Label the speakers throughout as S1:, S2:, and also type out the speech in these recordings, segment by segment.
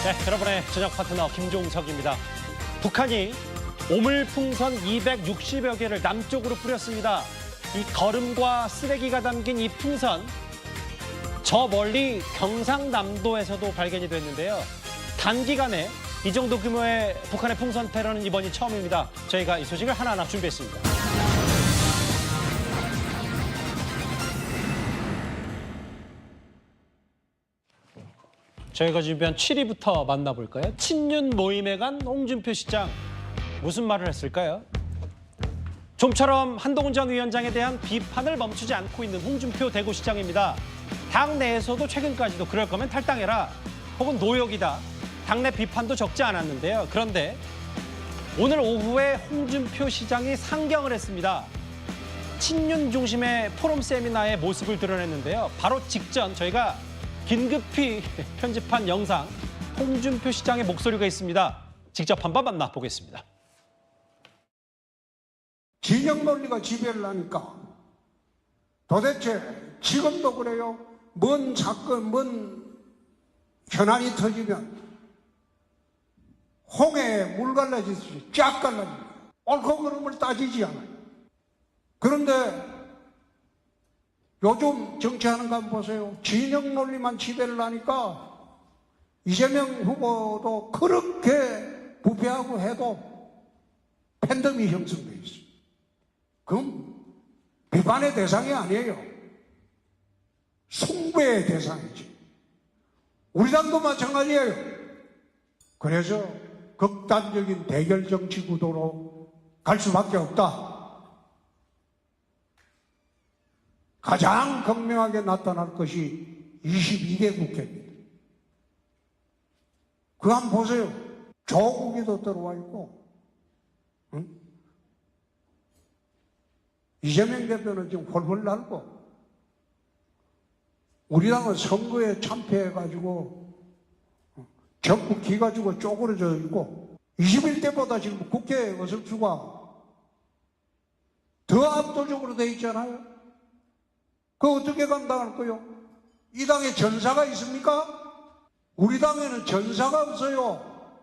S1: 네, 여러분의 저녁 파트너 김종석입니다. 북한이 오물풍선 260여 개를 남쪽으로 뿌렸습니다. 이 거름과 쓰레기가 담긴 이 풍선, 저 멀리 경상남도에서도 발견이 됐는데요. 단기간에 이 정도 규모의 북한의 풍선 테러는 이번이 처음입니다. 저희가 이 소식을 하나하나 준비했습니다. 저희가 준비한 7위부터 만나볼까요? 친윤 모임에 간 홍준표 시장. 무슨 말을 했을까요? 좀처럼 한동훈 전 위원장에 대한 비판을 멈추지 않고 있는 홍준표 대구시장입니다. 당 내에서도 최근까지도 그럴 거면 탈당해라, 혹은 노역이다. 당내 비판도 적지 않았는데요. 그런데 오늘 오후에 홍준표 시장이 상경을 했습니다. 친윤 중심의 포럼 세미나의 모습을 드러냈는데요. 바로 직전 저희가 긴급히 편집한 영상, 홍준표 시장의 목소리가 있습니다. 직접 한번 만나보겠습니다.
S2: 진영 논리가 지배를 하니까 도대체 지금도 그래요. 뭔 사건, 뭔 현안이 터지면 홍해에 물 갈라지듯이 쫙 갈라집니다. 옳고 그름을 따지지 않아요. 그런데 요즘 정치하는 거 한번 보세요. 진영 논리만 지배를 하니까 이재명 후보도 그렇게 부패하고 해도 팬덤이 형성돼 있어요. 그럼 비판의 대상이 아니에요. 숭배의 대상이지. 우리 당도 마찬가지예요. 그래서 극단적인 대결 정치 구도로 갈 수밖에 없다. 가장 극명하게 나타날 것이 22대 국회입니다. 그거 한번 보세요. 조국이도 들어와 있고, 응? 이재명 대표는 지금 홀홀 날고, 우리 당은 선거에 참패해가지고 전부 기가지고 쪼그러져 있고 21대보다 지금 국회 의석수가 더 압도적으로 돼 있잖아요. 그거 어떻게 감당할 거요? 이 당에 전사가 있습니까? 우리 당에는 전사가 없어요.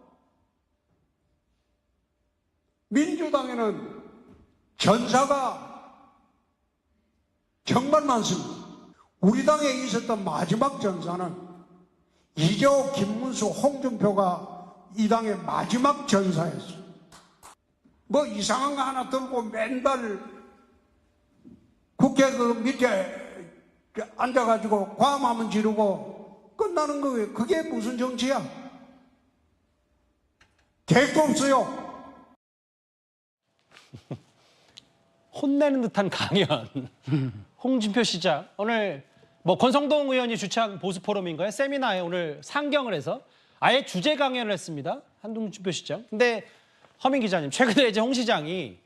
S2: 민주당에는 전사가 정말 많습니다. 우리 당에 있었던 마지막 전사는 이재호, 김문수, 홍준표가 이 당의 마지막 전사였어요. 뭐 이상한 거 하나 들고 맨날 국회 그 밑에 앉아가지고 과음하면 지르고 끝나는 거예요. 그게 무슨 정치야? 계획도 없어요.
S1: 혼내는 듯한 강연. 홍준표 시장, 오늘 뭐 권성동 의원이 주최한 보수 포럼인가요? 세미나에 오늘 상경을 해서 아예 주제 강연을 했습니다. 홍준표 시장. 근데 허민 기자님, 최근에 이제 홍 시장이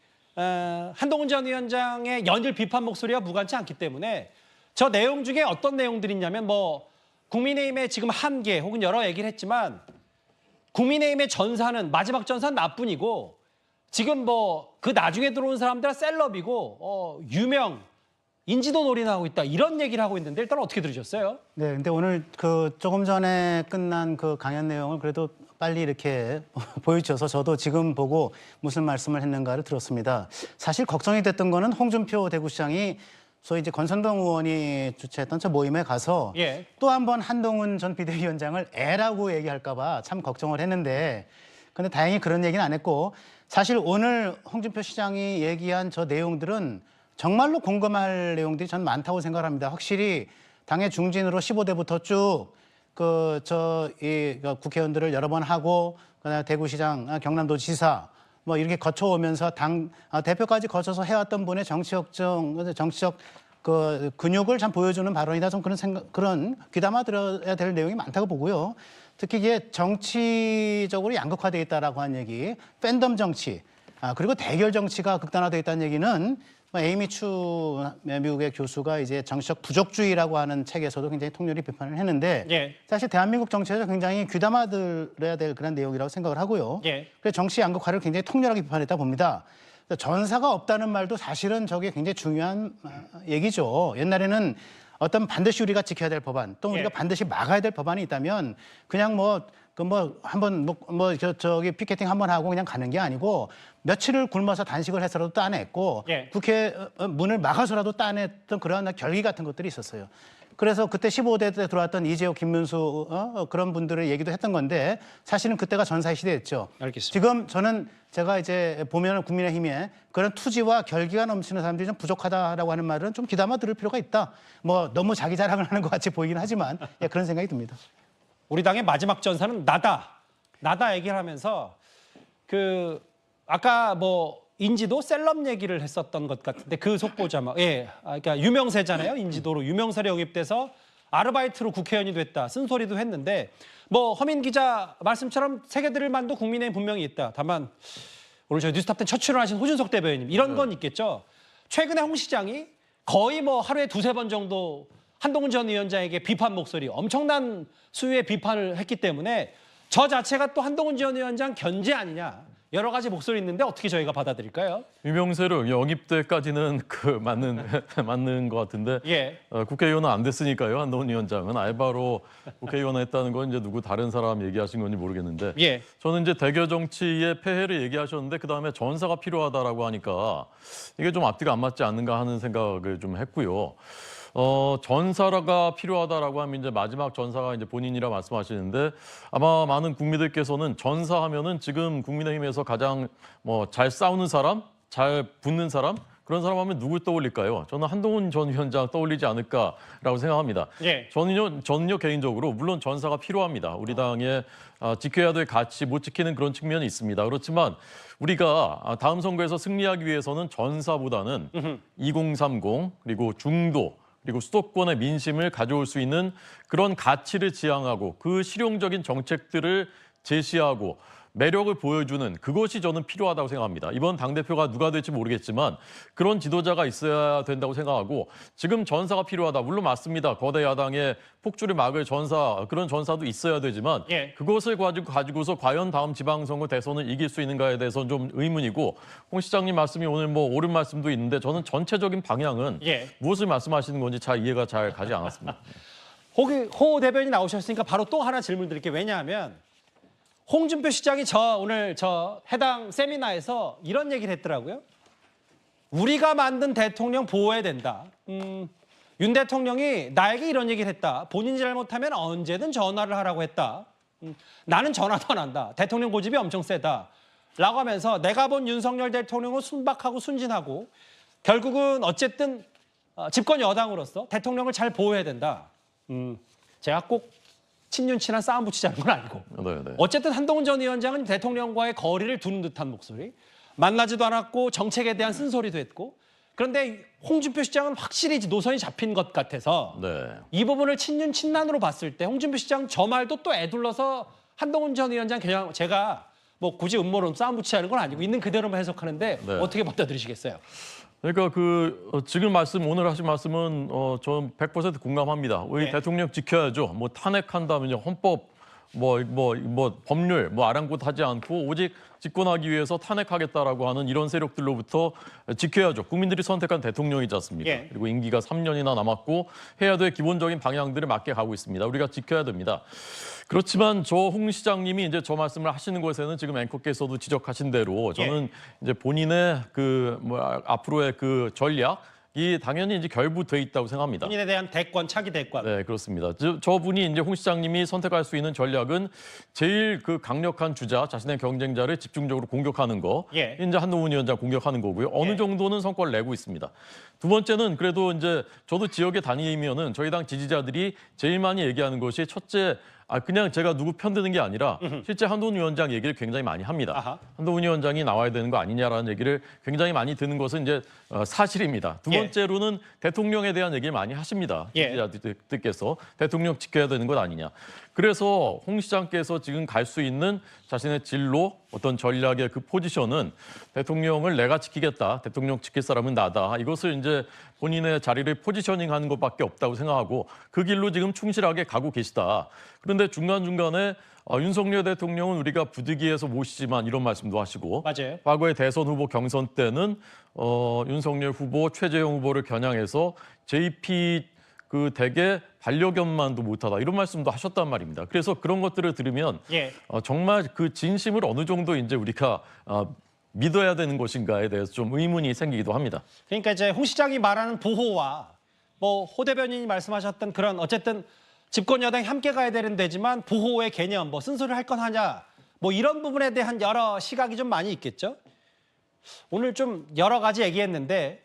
S1: 한동훈 전 위원장의 연일 비판 목소리와 무관치 않기 때문에 저 내용 중에 어떤 내용들이 있냐면 뭐 국민의힘의 지금 한계 혹은 여러 얘기를 했지만 국민의힘의 전사는 마지막 전사는 나뿐이고 지금 뭐 그 나중에 들어온 사람들은 셀럽이고 유명 인지도 놀이나 하고 있다 이런 얘기를 하고 있는데 일단 어떻게 들으셨어요?
S3: 네, 근데 오늘 그 조금 전에 끝난 그 강연 내용을 그래도 빨리 이렇게 보여주셔서 저도 지금 보고 무슨 말씀을 했는가를 들었습니다. 사실 걱정이 됐던 거는 홍준표 대구시장이 소위 이제 권선동 의원이 주최했던 저 모임에 가서 또 한 번 한동훈 전 비대위원장을 애라고 얘기할까 봐 참 걱정을 했는데 근데 다행히 그런 얘기는 안 했고 사실 오늘 홍준표 시장이 얘기한 저 내용들은 정말로 공감할 내용들이 전 많다고 생각합니다. 확실히 당의 중진으로 15대부터 쭉 국회의원들을 여러 번 하고 그다음에 대구시장, 경남도지사 뭐 이렇게 거쳐오면서 당 대표까지 거쳐서 해왔던 분의 정치적 그 근육을 참 보여주는 발언이다. 좀 그런 귀담아 들어야 될 내용이 많다고 보고요. 특히 이게 정치적으로 양극화되어 있다라고 한 얘기, 팬덤 정치, 그리고 대결 정치가 극단화되어 있다는 얘기는 에이미 추 미국의 교수가 이제 정치적 부족주의라고 하는 책에서도 굉장히 통렬히 비판을 했는데 사실 대한민국 정치에서 굉장히 귀담아 들어야 될 그런 내용이라고 생각을 하고요. 그래서 정치 양극화를 굉장히 통렬하게 비판했다 봅니다. 전사가 없다는 말도 사실은 저게 굉장히 중요한 얘기죠. 옛날에는 어떤 반드시 우리가 지켜야 될 법안, 또 우리가 반드시 막아야 될 법안이 있다면 그냥 뭐 그 뭐 한번 저기 피켓팅 한번 하고 그냥 가는 게 아니고 며칠을 굶어서 단식을 해서라도 따냈고
S1: 예.
S3: 국회 문을 막아서라도 따냈던 그런 결기 같은 것들이 있었어요. 그래서 그때 15대 때 들어왔던 이재호, 김문수 그런 분들의 얘기도 했던 건데 사실은 그때가 전사의 시대였죠.
S1: 알겠습니다.
S3: 지금 저는 제가 이제 보면 국민의힘에 그런 투지와 결기가 넘치는 사람들이 좀 부족하다라고 하는 말은 좀 귀담아 들을 필요가 있다. 뭐 너무 자기 자랑을 하는 것 같이 보이긴 하지만 예, 그런 생각이 듭니다.
S1: 우리 당의 마지막 전사는 나다 얘기를 하면서 그 아까 뭐 인지도 셀럽 얘기를 했었던 것 같은데 그 속보자막 그러니까 유명세잖아요. 인지도로 유명세로 영입돼서 아르바이트로 국회의원이 됐다 쓴소리도 했는데 뭐 허민 기자 말씀처럼 새겨들을 만도 국민의힘 분명히 있다. 다만 오늘 저희 뉴스탑10 첫 출연하신 호준석 대변인 이런 건 있겠죠. 최근에 홍 시장이 거의 뭐 하루에 두세 번 정도 한동훈 전 위원장에게 비판 목소리 엄청난 수위의 비판을 했기 때문에 저 자체가 또 한동훈 전 위원장 견제 아니냐 여러 가지 목소리 있는데 어떻게 저희가 받아들일까요?
S4: 유명세로 영입 때까지는 맞는 것 같은데
S1: 예.
S4: 국회의원은 안 됐으니까요. 한동훈 위원장은 알바로 국회의원 했다는 건 이제 누구 다른 사람 얘기하신 건지 모르겠는데
S1: 예.
S4: 저는 이제 대결 정치의 폐해를 얘기하셨는데 그 다음에 전사가 필요하다라고 하니까 이게 좀 앞뒤가 안 맞지 않는가 하는 생각을 좀 했고요. 전사가 필요하다라고 하면 이제 마지막 전사가 이제 본인이라 말씀하시는데 아마 많은 국민들께서는 전사하면은 지금 국민의힘에서 가장 뭐 잘 싸우는 사람, 잘 붙는 사람 그런 사람 하면 누굴 떠올릴까요? 저는 한동훈 전 위원장 떠올리지 않을까라고 생각합니다.
S1: 예.
S4: 저는요 개인적으로 물론 전사가 필요합니다. 우리 당에 지켜야 될 가치 못 지키는 그런 측면이 있습니다. 그렇지만 우리가 다음 선거에서 승리하기 위해서는 전사보다는 2030 그리고 중도 그리고 수도권의 민심을 가져올 수 있는 그런 가치를 지향하고 그 실용적인 정책들을 제시하고 매력을 보여주는 그것이 저는 필요하다고 생각합니다. 이번 당대표가 누가 될지 모르겠지만 그런 지도자가 있어야 된다고 생각하고 지금 전사가 필요하다. 물론 맞습니다. 거대 야당의 폭주를 막을 전사, 그런 전사도 있어야 되지만
S1: 예.
S4: 그것을 가지고서 과연 다음 지방선거 대선을 이길 수 있는가에 대해서는 좀 의문이고 홍 시장님 말씀이 오늘 뭐 옳은 말씀도 있는데 저는 전체적인 방향은
S1: 예.
S4: 무엇을 말씀하시는 건지 잘 이해가 잘 가지 않았습니다.
S1: 호 대변인이 나오셨으니까 바로 또 하나 질문 드릴게요. 왜냐하면 홍준표 시장이 오늘 해당 세미나에서 이런 얘기를 했더라고요. 우리가 만든 대통령 보호해야 된다. 윤 대통령이 나에게 이런 얘기를 했다. 본인이 잘못하면 언제든 전화를 하라고 했다. 나는 전화도 안 한다. 대통령 고집이 엄청 세다. 라고 하면서 내가 본 윤석열 대통령은 순박하고 순진하고 결국은 어쨌든 집권 여당으로서 대통령을 잘 보호해야 된다. 제가 꼭 친윤 친한 싸움 붙이자는 건 아니고
S4: 네.
S1: 어쨌든 한동훈 전 위원장은 대통령과의 거리를 두는 듯한 목소리 만나지도 않았고 정책에 대한 쓴소리도 했고 그런데 홍준표 시장은 확실히 노선이 잡힌 것 같아서
S4: 네.
S1: 이 부분을 친윤 친난으로 봤을 때 홍준표 시장 저 말도 또 애둘러서 한동훈 전 위원장 그냥 제가 뭐 굳이 음모론 싸움 붙이자는 건 아니고 있는 그대로만 해석하는데
S4: 네.
S1: 어떻게 받아들이시겠어요?
S4: 그러니까 지금 오늘 하신 말씀은 전 100% 공감합니다. 우리
S1: 네.
S4: 대통령 지켜야죠. 뭐 탄핵한다면요 헌법 뭐 법률 뭐 아랑곳하지 않고 오직 집권하기 위해서 탄핵하겠다라고 하는 이런 세력들로부터 지켜야죠. 국민들이 선택한 대통령이지 않습니까?
S1: 예.
S4: 그리고 임기가 3년이나 남았고 해야 될 기본적인 방향들을 맞게 가고 있습니다. 우리가 지켜야 됩니다. 그렇지만 홍 시장님이 이제 저 말씀을 하시는 것에는 지금 앵커께서도 지적하신 대로 저는 이제 본인의 앞으로의 그 전략이 당연히 이제 결부돼 있다고 생각합니다.
S1: 본인에 대한 대권, 차기 대권.
S4: 네, 그렇습니다. 저분이 이제 홍 시장님이 선택할 수 있는 전략은 제일 그 강력한 주자, 자신의 경쟁자를 집중적으로 공격하는 거.
S1: 예.
S4: 이제 한동훈 위원장 공격하는 거고요. 어느 정도는 성과를 내고 있습니다. 두 번째는 그래도 이제 저도 지역에 다니면은 저희 당 지지자들이 제일 많이 얘기하는 것이 첫째, 그냥 제가 누구 편드는 게 아니라 실제 한동훈 위원장 얘기를 굉장히 많이 합니다.
S1: 아하.
S4: 한동훈 위원장이 나와야 되는 거 아니냐라는 얘기를 굉장히 많이 듣는 것은 이제 사실입니다. 두
S1: 예.
S4: 번째로는 대통령에 대한 얘기를 많이 하십니다.
S1: 예.
S4: 지지자들께서 대통령 지켜야 되는 것 아니냐. 그래서 홍 시장께서 지금 갈 수 있는 자신의 진로, 어떤 전략의 그 포지션은 대통령을 내가 지키겠다. 대통령 지킬 사람은 나다. 이것을 이제 본인의 자리를 포지셔닝하는 것밖에 없다고 생각하고 그 길로 지금 충실하게 가고 계시다. 그런데 중간중간에 윤석열 대통령은 우리가 부득이해서 모시지만 이런 말씀도 하시고
S1: 맞아요.
S4: 과거의 대선 후보 경선 때는 윤석열 후보, 최재형 후보를 겨냥해서 JP 그 대개 반려견만도 못하다 이런 말씀도 하셨단 말입니다. 그래서 그런 것들을 들으면
S1: 예.
S4: 정말 그 진심을 어느 정도 이제 우리가 믿어야 되는 것인가에 대해서 좀 의문이 생기기도 합니다.
S1: 그러니까 이제 홍 시장이 말하는 보호와 뭐 호 대변인이 말씀하셨던 그런 어쨌든 집권 여당이 함께 가야 되는 데지만 보호의 개념, 뭐 쓴소리를 할 건 하냐, 뭐 이런 부분에 대한 여러 시각이 좀 많이 있겠죠. 오늘 좀 여러 가지 얘기했는데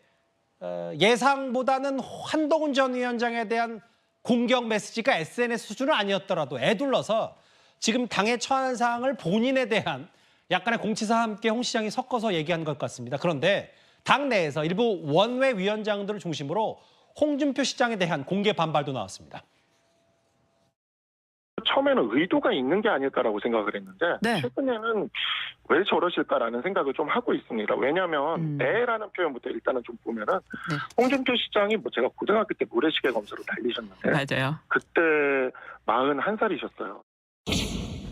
S1: 예상보다는 한동훈 전 위원장에 대한 공격 메시지가 SNS 수준은 아니었더라도 애둘러서 지금 당에 처한 사항을 본인에 대한 약간의 공치사와 함께 홍 시장이 섞어서 얘기한 것 같습니다. 그런데 당 내에서 일부 원외 위원장들을 중심으로 홍준표 시장에 대한 공개 반발도 나왔습니다.
S5: 처음에는 의도가 있는 게 아닐까라고 생각을 했는데
S6: 네.
S5: 최근에는 왜 저러실까라는 생각을 좀 하고 있습니다. 왜냐하면 애라는 표현부터 일단은 좀 보면은
S6: 네.
S5: 홍준표 시장이 뭐 제가 고등학교 때 모래시계 검사로 달리셨는데
S6: 맞아요.
S5: 그때 41살이셨어요.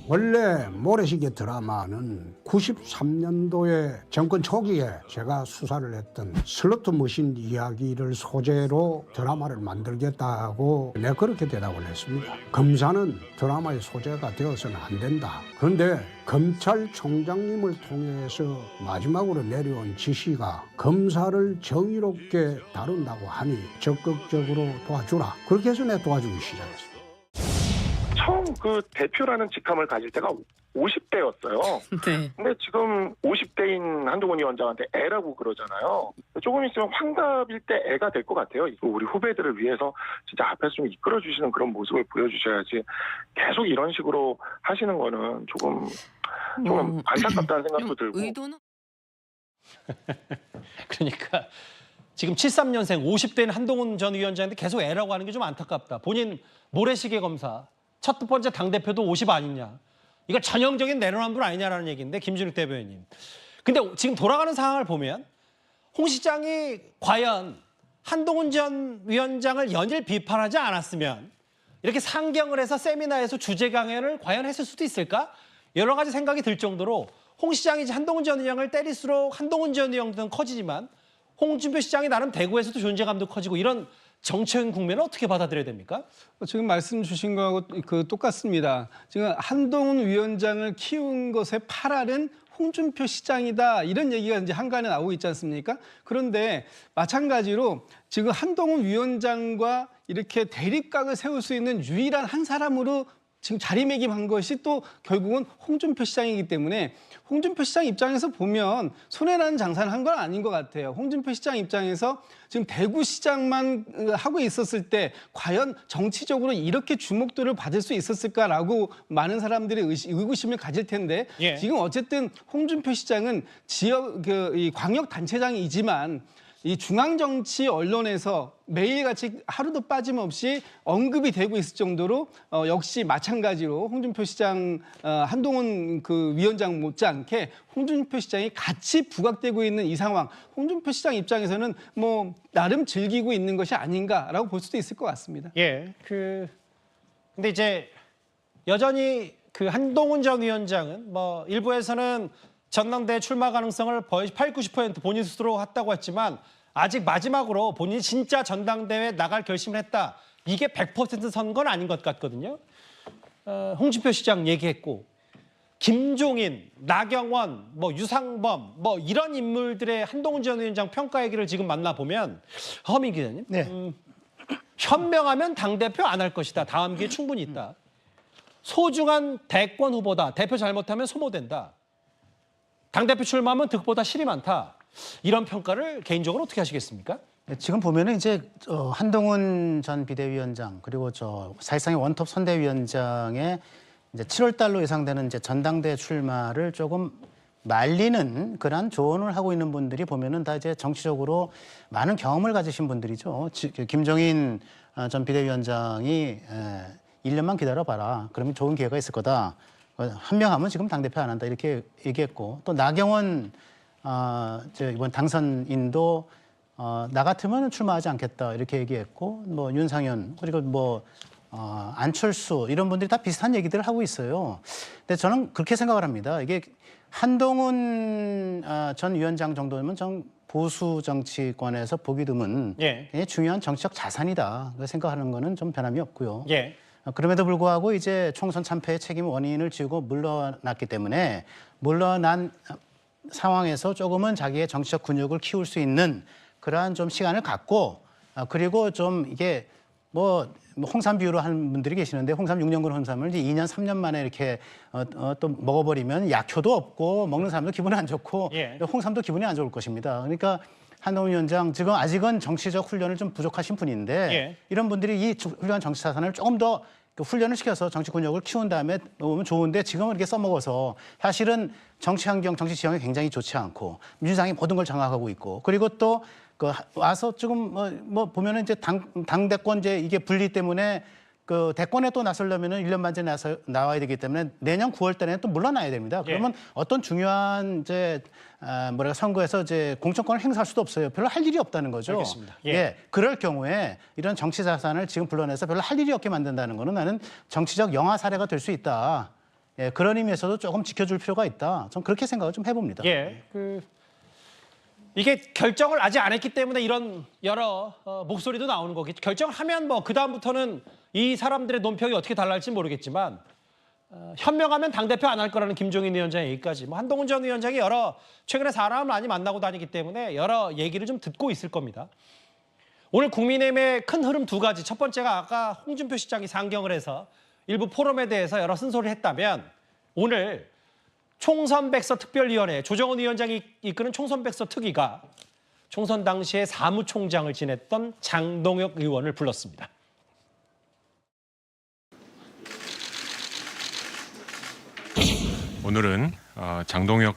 S2: 원래 모래시계 드라마는 93년도에 정권 초기에 제가 수사를 했던 슬로트 머신 이야기를 소재로 드라마를 만들겠다고 내가 그렇게 대답을 했습니다. 검사는 드라마의 소재가 되어서는 안 된다. 그런데 검찰총장님을 통해서 마지막으로 내려온 지시가 검사를 정의롭게 다룬다고 하니 적극적으로 도와주라. 그렇게 해서 내가 도와주기 시작했습니다.
S5: 처음 그 대표라는 직함을 가질 때가 50대였어요.
S6: 네.
S5: 근데 지금 50대인 한동훈 위원장한테 애라고 그러잖아요. 조금 있으면 환갑일 때 애가 될 것 같아요. 우리 후배들을 위해서 진짜 앞에서 좀 이끌어 주시는 그런 모습을 보여주셔야지 계속 이런 식으로 하시는 거는 조금 안타깝다는 생각도 들고.
S6: 의도는
S1: 그러니까 지금 73년생 50대인 한동훈 전 위원장인데 계속 애라고 하는 게 좀 안타깝다. 본인 모래시계 검사 첫 번째 당대표도 50 아니냐. 이거 전형적인 내로남불 아니냐라는 얘기인데 김준욱 대변인. 근데 지금 돌아가는 상황을 보면 홍 시장이 과연 한동훈 전 위원장을 연일 비판하지 않았으면 이렇게 상경을 해서 세미나에서 주제 강연을 과연 했을 수도 있을까? 여러 가지 생각이 들 정도로 홍 시장이 한동훈 전 위원장을 때릴수록 한동훈 전 위원장은 커지지만 홍준표 시장이 나름 대구에서도 존재감도 커지고 이런 정치적인 국면을 어떻게 받아들여야 됩니까?
S7: 지금 말씀 주신 거하고 똑같습니다. 지금 한동훈 위원장을 키운 것의 팔알은 홍준표 시장이다 이런 얘기가 이제 한간에 나오고 있지 않습니까? 그런데 마찬가지로 지금 한동훈 위원장과 이렇게 대립각을 세울 수 있는 유일한 한 사람으로 지금 자리매김한 것이 또 결국은 홍준표 시장이기 때문에 홍준표 시장 입장에서 보면 손해라는 장사를 한 건 아닌 것 같아요. 홍준표 시장 입장에서 지금 대구시장만 하고 있었을 때 과연 정치적으로 이렇게 주목도를 받을 수 있었을까라고 많은 사람들이 의구심을 가질 텐데
S1: 예.
S7: 지금 어쨌든 홍준표 시장은 지역 이 광역 단체장이지만 이 중앙정치 언론에서 매일같이 하루도 빠짐없이 언급이 되고 있을 정도로 역시 마찬가지로 홍준표 시장, 한동훈 그 위원장 못지않게 홍준표 시장이 같이 부각되고 있는 이 상황, 홍준표 시장 입장에서는 뭐 나름 즐기고 있는 것이 아닌가라고 볼 수도 있을 것 같습니다.
S1: 예. 근데 이제 여전히 그 한동훈 전 위원장은 뭐 일부에서는 전당대회 출마 가능성을 거의 80, 90% 본인 스스로 했다고 했지만 아직 마지막으로 본인이 진짜 전당대회에 나갈 결심을 했다. 이게 100% 선 건 아닌 것 같거든요. 홍준표 시장 얘기했고 김종인, 나경원, 뭐 유상범 뭐 이런 인물들의 한동훈 전 위원장 평가 얘기를 지금 만나보면 허민 기자님.
S3: 네.
S1: 현명하면 당대표 안 할 것이다. 다음 기회 충분히 있다. 소중한 대권 후보다. 대표 잘못하면 소모된다. 당대표 출마하면 득보다 실이 많다. 이런 평가를 개인적으로 어떻게 하시겠습니까?
S3: 지금 보면은 이제 한동훈 전 비대위원장 그리고 사실상의 원톱 선대위원장의 이제 7월 달로 예상되는 이제 전당대회 출마를 조금 말리는 그런 조언을 하고 있는 분들이 보면은 다 이제 정치적으로 많은 경험을 가지신 분들이죠. 김종인 전 비대위원장이 1년만 기다려봐라. 그러면 좋은 기회가 있을 거다. 한명하면 지금 당대표 안 한다 이렇게 얘기했고 또 나경원 이번 당선인도 나 같으면 출마하지 않겠다 이렇게 얘기했고 뭐 윤상현 그리고 뭐 안철수 이런 분들이 다 비슷한 얘기들을 하고 있어요. 근데 저는 그렇게 생각을 합니다. 이게 한동훈 전 위원장 정도면 보수 정치권에서 보기 드문
S1: 예.
S3: 굉장히 중요한 정치적 자산이다 생각하는 거는 좀 변함이 없고요.
S1: 예.
S3: 그럼에도 불구하고 이제 총선 참패의 책임 원인을 지고 물러났기 때문에 물러난 상황에서 조금은 자기의 정치적 근육을 키울 수 있는 그러한 좀 시간을 갖고 그리고 좀 이게 뭐 홍삼 비유로 하는 분들이 계시는데 홍삼 6년근 홍삼을 이제 2년 3년 만에 이렇게 또 먹어버리면 약효도 없고 먹는 사람도 기분이 안 좋고
S1: 예.
S3: 홍삼도 기분이 안 좋을 것입니다. 그러니까 한동훈 위원장 지금 아직은 정치적 훈련을 좀 부족하신 분인데
S1: 예.
S3: 이런 분들이 이 훌륭한 정치 자산을 조금 더 훈련을 시켜서 정치 근육을 키운 다음에 오면 좋은데 지금은 이렇게 써먹어서 사실은 정치 환경, 정치 지형이 굉장히 좋지 않고 민주당이 모든 걸 장악하고 있고 그리고 또 그 와서 지금 뭐 보면은 이제 당 대권 이제 이게 분리 때문에 그 대권에 또 나서려면은 1년 반 전에 나와야 되기 때문에 내년 9월 달에는 또 물러나야 됩니다. 그러면 어떤 중요한 이제 선거에서 이제 공천권을 행사할 수도 없어요. 별로 할 일이 없다는 거죠.
S1: 알겠습니다.
S3: 예. 그럴 경우에 이런 정치 자산을 지금 불러내서 별로 할 일이 없게 만든다는 거는 나는 정치적 영아 사례가 될 수 있다. 예, 그런 의미에서도 조금 지켜줄 필요가 있다. 전 그렇게 생각을 좀 해봅니다.
S1: 예. 이게 결정을 아직 안 했기 때문에 이런 여러 목소리도 나오는 거겠죠. 결정을 하면 뭐 그다음부터는 이 사람들의 논평이 어떻게 달라질지 모르겠지만 현명하면 당대표 안 할 거라는 김종인 위원장의 얘기까지 뭐 한동훈 전 위원장이 최근에 사람을 많이 만나고 다니기 때문에 여러 얘기를 좀 듣고 있을 겁니다. 오늘 국민의힘의 큰 흐름 두 가지. 첫 번째가 아까 홍준표 시장이 상경을 해서 일부 포럼에 대해서 여러 쓴소리를 했다면 오늘 총선백서 특별위원회 조정원 위원장이 이끄는 총선백서 특위가 총선 당시에 사무총장을 지냈던 장동혁 의원을 불렀습니다.
S6: 오늘은 장동혁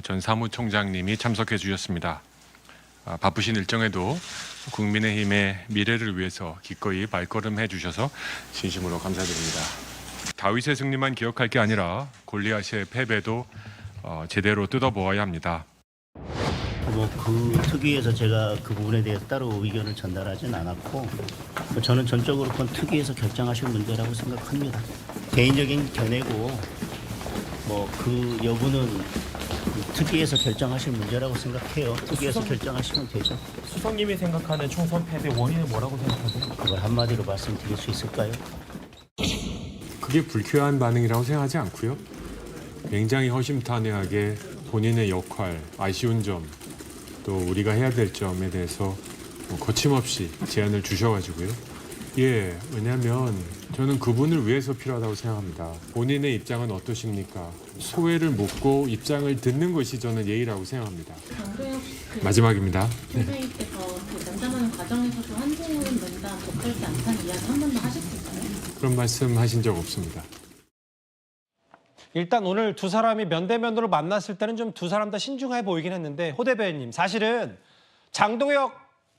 S6: 전 사무총장님이 참석해 주셨습니다. 바쁘신 일정에도 국민의힘의 미래를 위해서 기꺼이 발걸음해 주셔서 진심으로 감사드립니다. 다윗의 승리만 기억할 게 아니라 골리앗의 패배도 제대로 뜯어보아야 합니다.
S8: 그 특위에서 제가 그 부분에 대해서 따로 의견을 전달하진 않았고 저는 전적으로 그건 특위에서 결정하실 문제라고 생각합니다. 개인적인 견해고 그 여부는 특위에서 결정하실 문제라고 생각해요. 특위에서 결정하시면 되죠.
S9: 수석님이 생각하는 총선 패배 원인은 뭐라고 생각하세요?
S8: 그걸 한마디로 말씀드릴 수 있을까요?
S6: 그게 불쾌한 반응이라고 생각하지 않고요. 굉장히 허심탄회하게 본인의 역할, 아쉬운 점, 또 우리가 해야 될 점에 대해서 거침없이 제안을 주셔가지고요. 예, 왜냐하면 저는 그분을 위해서 필요하다고 생각합니다. 본인의 입장은 어떠십니까? 소회를 묻고 입장을 듣는 것이 저는 예의라고 생각합니다. 마지막입니다.
S10: 선생님께서 그 면담하는 과정에서도 한동훈 면담 적절치 않다는 이야기 한 번도 하셨을까요?
S6: 그런 말씀 하신 적 없습니다.
S1: 일단 오늘 두 사람이 면대면으로 만났을 때는 좀 두 사람 다 신중해 보이긴 했는데 호 대변인님 사실은 장동혁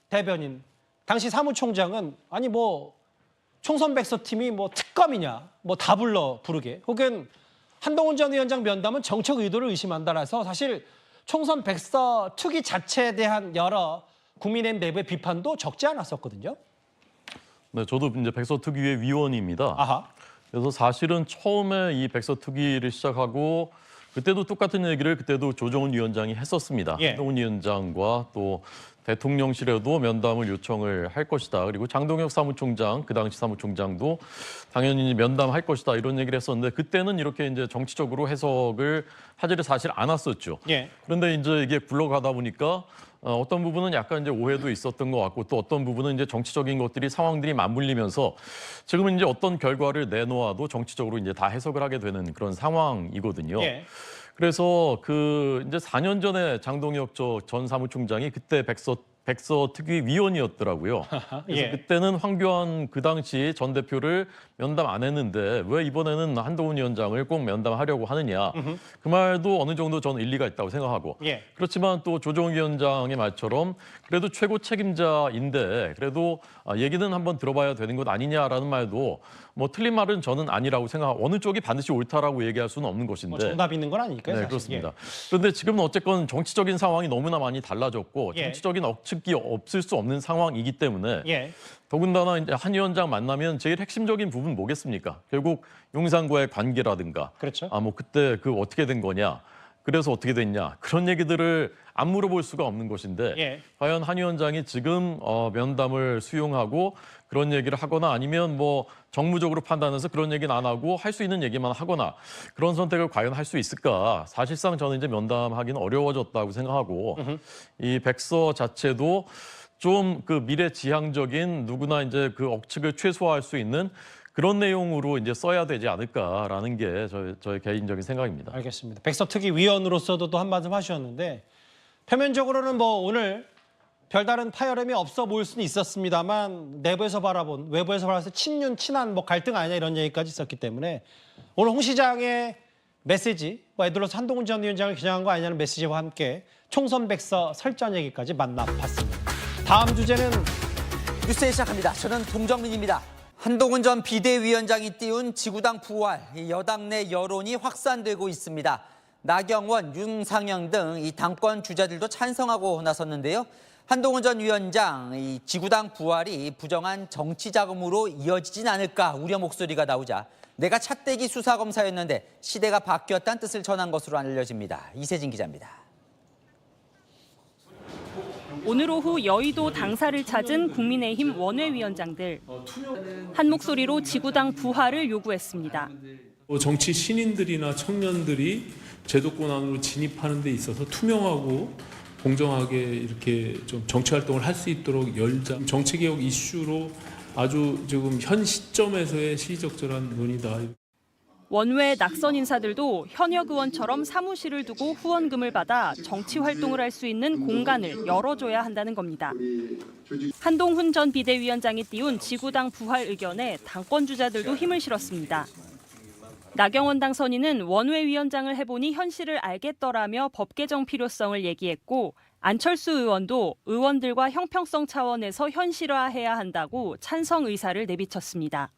S1: 대변인 당시 사무총장은 아니 뭐 총선백서 팀이 뭐 특검이냐 뭐 다 부르게 혹은 한동훈 전 위원장 면담은 정책 의도를 의심한다라서 사실 총선백서 특위 자체에 대한 여러 국민의힘 내부의 비판도 적지 않았었거든요.
S4: 네, 저도 이제 백서특위의 위원입니다.
S1: 아하.
S4: 그래서 사실은 처음에 이 백서특위를 시작하고 그때도 똑같은 얘기를 그때도 조정훈 위원장이 했었습니다.
S1: 예.
S4: 한동훈 위원장과 또 대통령실에도 면담을 요청을 할 것이다. 그리고 장동혁 사무총장, 그 당시 사무총장도 당연히 면담할 것이다. 이런 얘기를 했었는데 그때는 이렇게 이제 정치적으로 해석을 하지를 사실 않았었죠.
S1: 예.
S4: 그런데 이제 이게 굴러가다 보니까 어떤 부분은 약간 이제 오해도 있었던 것 같고 또 어떤 부분은 이제 정치적인 것들이 상황들이 맞물리면서 지금은 이제 어떤 결과를 내놓아도 정치적으로 이제 다 해석을 하게 되는 그런 상황이거든요.
S1: 예.
S4: 그래서 그 이제 4년 전에 장동혁 전 사무총장이 그때 백서특위 위원이었더라고요. 그래서
S1: 예.
S4: 그때는 황교안 그 당시 전 대표를 면담 안 했는데 왜 이번에는 한동훈 위원장을 꼭 면담하려고 하느냐. 그 말도 어느 정도 저는 일리가 있다고 생각하고.
S1: 예.
S4: 그렇지만 또 조정훈 위원장의 말처럼 그래도 최고 책임자인데 그래도 얘기는 한번 들어봐야 되는 것 아니냐라는 말도 뭐 틀린 말은 저는 아니라고 생각하고 어느 쪽이 반드시 옳다라고 얘기할 수는 없는 것인데.
S1: 뭐 정답 있는 건 아니니까요.
S4: 네,
S1: 사실.
S4: 그렇습니다.
S1: 예.
S4: 그런데 지금은 어쨌건 정치적인 상황이 너무나 많이 달라졌고
S1: 예.
S4: 정치적인 억측이 없을 수 없는 상황이기 때문에
S1: 예.
S4: 더군다나 이제 한 위원장 만나면 제일 핵심적인 부분 뭐겠습니까? 결국 용산과의 관계라든가
S1: 그렇죠.
S4: 뭐 그때 그 어떻게 된 거냐. 그래서 어떻게 됐냐 그런 얘기들을 안 물어볼 수가 없는 것인데
S1: 예.
S4: 과연 한 위원장이 지금 면담을 수용하고 그런 얘기를 하거나 아니면 뭐 정무적으로 판단해서 그런 얘기는 안 하고 할 수 있는 얘기만 하거나 그런 선택을 과연 할 수 있을까? 사실상 저는 이제 면담하기는 어려워졌다고 생각하고 이 백서 자체도 좀 그 미래지향적인 누구나 이제 그 억측을 최소화할 수 있는 그런 내용으로 이제 써야 되지 않을까라는 게 저의 개인적인 생각입니다.
S1: 알겠습니다. 백서특위 위원으로서도 또 한 말씀 하셨는데 표면적으로는 뭐 오늘 별다른 파열음이 없어 보일 수는 있었습니다만 내부에서 바라본 외부에서 바라봤을 때 친윤, 친한 뭐 갈등 아니냐 이런 얘기까지 있었기 때문에 오늘 홍 시장의 메시지, 뭐 애들로서 한동훈 전 위원장을 겨냥한 거 아니냐는 메시지와 함께 총선 백서 설전 얘기까지 만나봤습니다. 다음 주제는
S11: 뉴스에 시작합니다. 저는 동정민입니다. 한동훈 전 비대위원장이 띄운 지구당 부활, 여당 내 여론이 확산되고 있습니다. 나경원, 윤상현 등 이 당권 주자들도 찬성하고 나섰는데요. 한동훈 전 위원장, 이 지구당 부활이 부정한 정치 자금으로 이어지진 않을까 우려 목소리가 나오자 내가 차떼기 수사검사였는데 시대가 바뀌었다는 뜻을 전한 것으로 알려집니다. 이세진 기자입니다.
S12: 오늘 오후 여의도 당사를 찾은 국민의힘 원외위원장들. 한 목소리로 지구당 부활을 요구했습니다.
S13: 정치 신인들이나 청년들이 제도권 안으로 진입하는 데 있어서 투명하고 공정하게 이렇게 좀 정치 활동을 할 수 있도록 열자. 정치개혁 이슈로 아주 지금 현 시점에서의 시의적절한 논의다.
S12: 원외 낙선 인사들도 현역 의원처럼 사무실을 두고 후원금을 받아 정치 활동을 할 수 있는 공간을 열어줘야 한다는 겁니다. 한동훈 전 비대위원장이 띄운 지구당 부활 의견에 당권 주자들도 힘을 실었습니다. 나경원 당선인은 원외위원장을 해보니 현실을 알겠더라며 법 개정 필요성을 얘기했고 안철수 의원도 의원들과 형평성 차원에서 현실화해야 한다고 찬성 의사를 내비쳤습니다.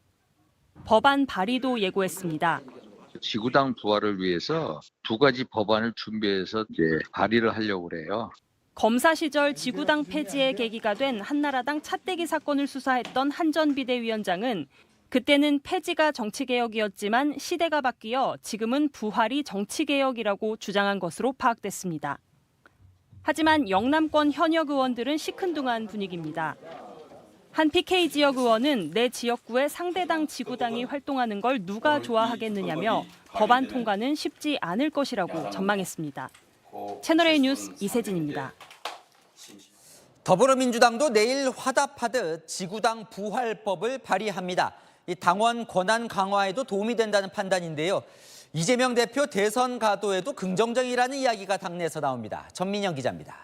S12: 법안 발의도 예고했습니다.
S14: 지구당 부활을 위해서 두 가지 법안을 준비해서 이제 발의를 하려고 그래요.
S12: 검사 시절 지구당 폐지의 계기가 된 한나라당 차떼기 사건을 수사했던 한 전 비대위원장은 그때는 폐지가 정치개혁이었지만 시대가 바뀌어 지금은 부활이 정치개혁이라고 주장한 것으로 파악됐습니다. 하지만 영남권 현역 의원들은 시큰둥한 분위기입니다. 한 PK 지역 의원은 내 지역구에 상대당 지구당이 활동하는 걸 누가 좋아하겠느냐며 법안 통과는 쉽지 않을 것이라고 전망했습니다. 채널A 뉴스 이세진입니다.
S11: 더불어민주당도 내일 화답하듯 지구당 부활법을 발의합니다. 이 당원 권한 강화에도 도움이 된다는 판단인데요. 이재명 대표 대선 가도에도 긍정적이라는 이야기가 당내에서 나옵니다. 전민영 기자입니다.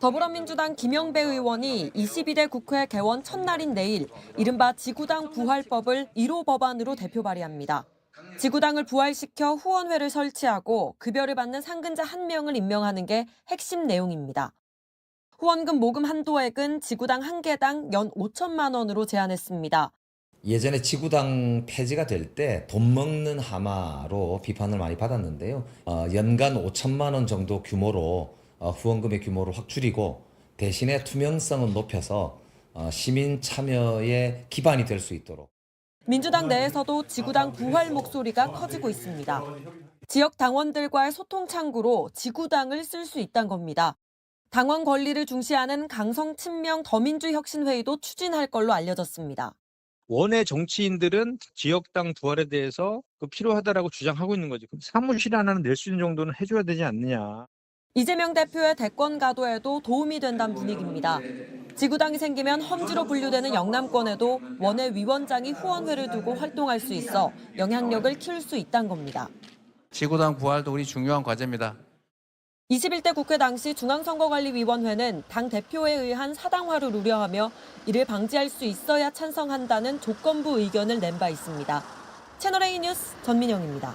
S15: 더불어민주당 김영배 의원이 22대 국회 개원 첫날인 내일 이른바 지구당 부활법을 1호 법안으로 대표 발의합니다. 지구당을 부활시켜 후원회를 설치하고 급여를 받는 상근자 1명을 임명하는 게 핵심 내용입니다. 후원금 모금 한도액은 지구당 1개당 연 5천만 원으로 제한했습니다.
S16: 예전에 지구당 폐지가 될 때 돈 먹는 하마로 비판을 많이 받았는데요. 연간 5천만 원 정도 규모로 후원금의 규모를 확 줄이고 대신에 투명성은 높여서 시민 참여의 기반이 될 수 있도록.
S15: 민주당 내에서도 지구당 부활 목소리가 커지고 있습니다. 지역 당원들과의 소통 창구로 지구당을 쓸 수 있다는 겁니다. 당원 권리를 중시하는 강성 친명 더민주혁신회의도 추진할 걸로 알려졌습니다.
S17: 원외 정치인들은 지역당 부활에 대해서 필요하다라고 주장하고 있는 거지. 사무실 하나는 낼 수 있는 정도는 해줘야 되지 않느냐.
S15: 이재명 대표의 대권 가도에도 도움이 된다는 분위기입니다. 지구당이 생기면 험지로 분류되는 영남권에도 원외 위원장이 후원회를 두고 활동할 수 있어 영향력을 키울 수 있다는 겁니다.
S18: 지구당 부활도 우리 중요한 과제입니다.
S15: 21대 국회 당시 중앙선거관리위원회는 당 대표에 의한 사당화를 우려하며 이를 방지할 수 있어야 찬성한다는 조건부 의견을 낸 바 있습니다. 채널A 뉴스 전민영입니다.